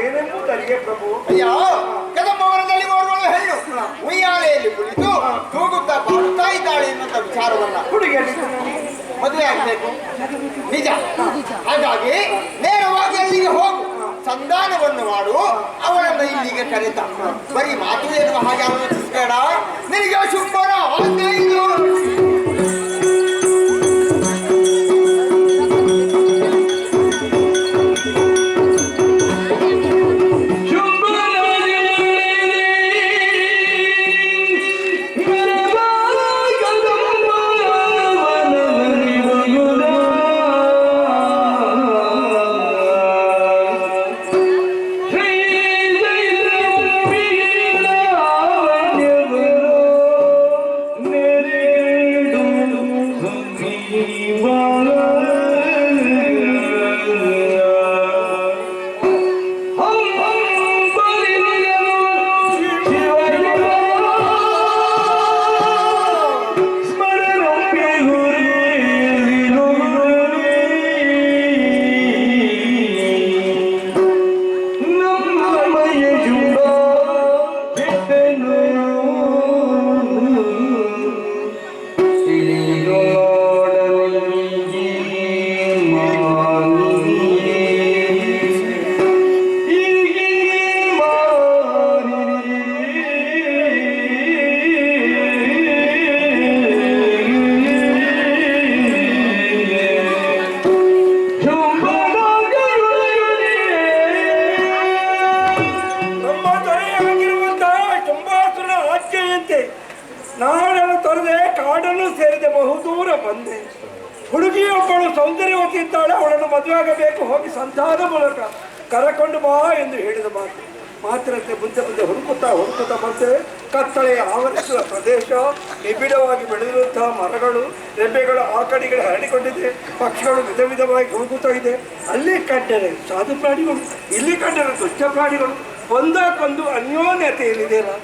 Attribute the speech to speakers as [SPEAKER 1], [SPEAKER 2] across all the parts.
[SPEAKER 1] ಏನೆಂಬುದರಿಗೆ ಪ್ರಭು.
[SPEAKER 2] ಅಯ್ಯ, ಕದಂಬವನದಲ್ಲಿ ಓರ್ವಳು ಹೆಣ್ಣು ಉಯ್ಯಾಲೆಯಲ್ಲಿ ಕುಳಿತು ತೂಗುತ್ತಾ ಬಾಳುತ್ತಾ ಇದ್ದಾಳೆ ಎನ್ನುವಂತ ವಿಚಾರವನ್ನ
[SPEAKER 1] ಹುಡುಗಿಯಲ್ಲಿ
[SPEAKER 2] ಮದುವೆ ಆಗಬೇಕು ನಿಜ. ಹಾಗಾಗಿ ನೇರವಾಗಿ ಅಲ್ಲಿಗೆ ಹೋಗು, ಸಂಧಾನವನ್ನು ಮಾಡು, ಅವಳನ್ನು ಇಲ್ಲಿಗೆ ಕರೆತ. ಬರೀ ಮಾತು ಎನ್ನುವ ಹಾಗೆ ಆಲೋಚಿಸಬೇಡ. ನಿನಗೆ ಶುಭನ ಆಜ್ಞೆ ಇದು.
[SPEAKER 1] ನಾಡನ್ನು ತೊರೆದೆ ಕಾಡನ್ನು ಸೇರಿದೆ ಬಹುದೂರ ಬಂದೆ. ಹುಡುಗಿಯೊಬ್ಬಳು ಸೌಂದರ್ಯವತಿ ಇದ್ದಾಳೆ, ಅವಳನ್ನು ಮದುವೆ ಆಗಬೇಕು, ಹೋಗಿ ಸಂಧಾನ ಮೂಲಕ ಕರಕೊಂಡು ಬಾ ಎಂದು ಹೇಳಿದ ಮಾತ್ರಕ್ಕೆ ಮುಂದೆ ಮುಂದೆ ಹುಡುಕುತ್ತಾ ಬಂದೆ. ಕತ್ತಳೆ ಆವರಿಸುವ ಪ್ರದೇಶ, ನಿಬಿಡವಾಗಿ ಬೆಳೆದಿರುವಂತಹ ಮರಗಳು, ರೆಂಬೆಗಳು ಆ ಕಡೆಗಳು ಹರಡಿಕೊಂಡಿದೆ. ಪಕ್ಷಿಗಳು ವಿಧ ವಿಧವಾಗಿ ಹೋಗುತ್ತಾ ಇದೆ. ಅಲ್ಲಿ ಕಂಡರೆ ಸಾಧು ಪ್ರಾಣಿಗಳು, ಇಲ್ಲಿ ಕಂಡರೆ ದುಷ್ಟ ಪ್ರಾಣಿಗಳು, ಒಂದಕ್ಕೊಂದು ಅನ್ಯೋನ್ಯತೆಯಲ್ಲಿದೆಯಲ್ಲ.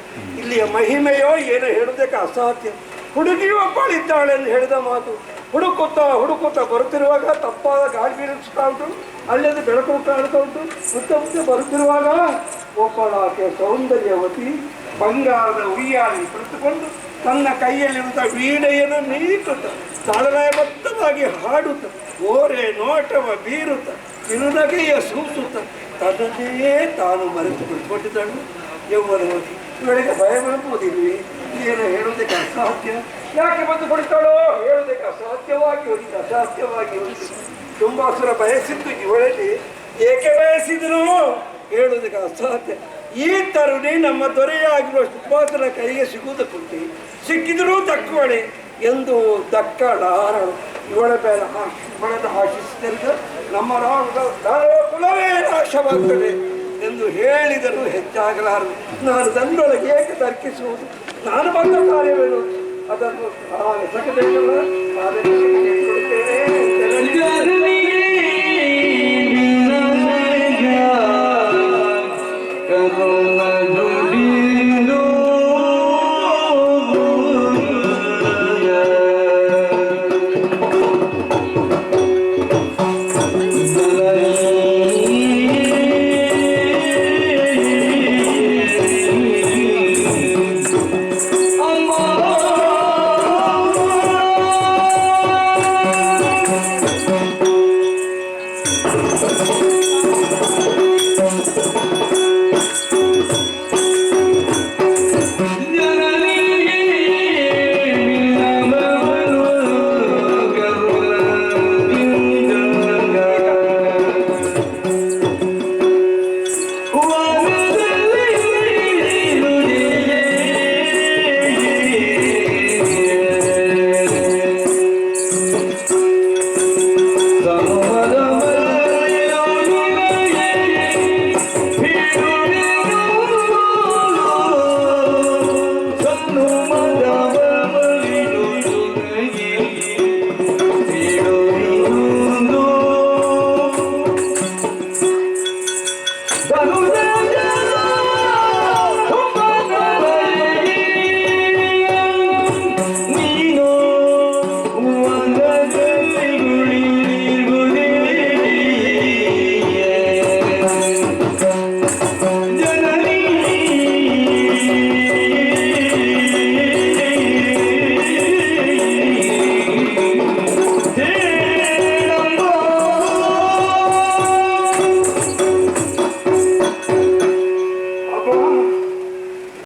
[SPEAKER 1] ಇಲ್ಲಿಯ ಮಹಿಮೆಯೋ ಏನೋ ಹೇಳುವುದಕ್ಕೆ ಅಸಾಧ್ಯ. ಹುಡುಗಿಯೂ ಒಬ್ಬಳಿದ್ದಾಳೆ ಎಂದು ಹೇಳಿದ ಮಾತು. ಹುಡುಕುತ್ತಾ ಬರುತ್ತಿರುವಾಗ ತಪ್ಪಾದ ಗಾಳಿ ಬೀಳಿಸ್ತಾ ಉಂಟು. ಅಲ್ಲದೆ ಬೆಳಕು ಕಾಣ್ತಾ ಉಂಟು. ಸುತ್ತ ಬರುತ್ತಿರುವಾಗ ಒಬ್ಬಳಾಕೆ ಸೌಂದರ್ಯವತಿ ಬಂಗಾರದ ಉಯ್ಯಾಲಿ ಕುಳಿತುಕೊಂಡು ತನ್ನ ಕೈಯಲ್ಲಿರುವಂಥ ವೀಣೆಯನ್ನು ನೀಡುತ್ತ ತಾಳಲಯಬದ್ಧವಾಗಿ ಹಾಡುತ್ತ ಓರೆ ನೋಟವ ಬೀರುತ್ತ ತಿರುನಗೆಯ ಸೂಸುತ್ತ ತನ್ನನ್ನೇ ತಾನು ಮರೆತು ಕುಳಿತುಕೊಂಡಿದ್ದಳು ಯೌವನವತಿ. ಇವಳಿಗೆ ಭಯ ಬರುವುದಿಲ್ವೇ? ಏನು ಹೇಳುವುದಕ್ಕೆ ಅಸಾಧ್ಯ. ಯಾಕೆ ಬಂದು ಕೊಡ್ತಾಳೋ ಹೇಳುವುದಕ್ಕೆ ಅಸಾಧ್ಯವಾಗಿ ಹೋಗಿದೆ. ತುಂಬಾಸುರ ಬಯಸಿದ್ದು ಇವಳಲ್ಲಿ ಏಕೆ ಬಯಸಿದ್ರು ಹೇಳುವುದಕ್ಕೆ ಅಸಾಧ್ಯ. ಈ ತರುಣಿ ನಮ್ಮ ದೊರೆಯಾಗಿರುವ ತುಂಬಾಸುರ ಕೈಗೆ ಸಿಗುವುದಕ್ಕುಂಟೆ, ಸಿಕ್ಕಿದರೂ ದಕ್ಕುವಳೆ ಎಂದು ದಕ್ಕಳಾರಳು. ಇವಳ ಮೇಲೆ ಆಶಿಸಿದರೆ ನಮ್ಮ ಕುಲವೇ ನಾಶವಾಗ್ತದೆ ಎಂದು ಹೇಳಿದರೂ ಹೆಚ್ಚಾಗಲಾರದು. ನಾನು ತನ್ನೊಳಗೆ ಏಕೆ ತರ್ಕಿಸುವುದು? ನಾನು ಬಂದ ಕಾರ್ಯವೇನು ಅದನ್ನು ಸಕಲೇಶ್ವರ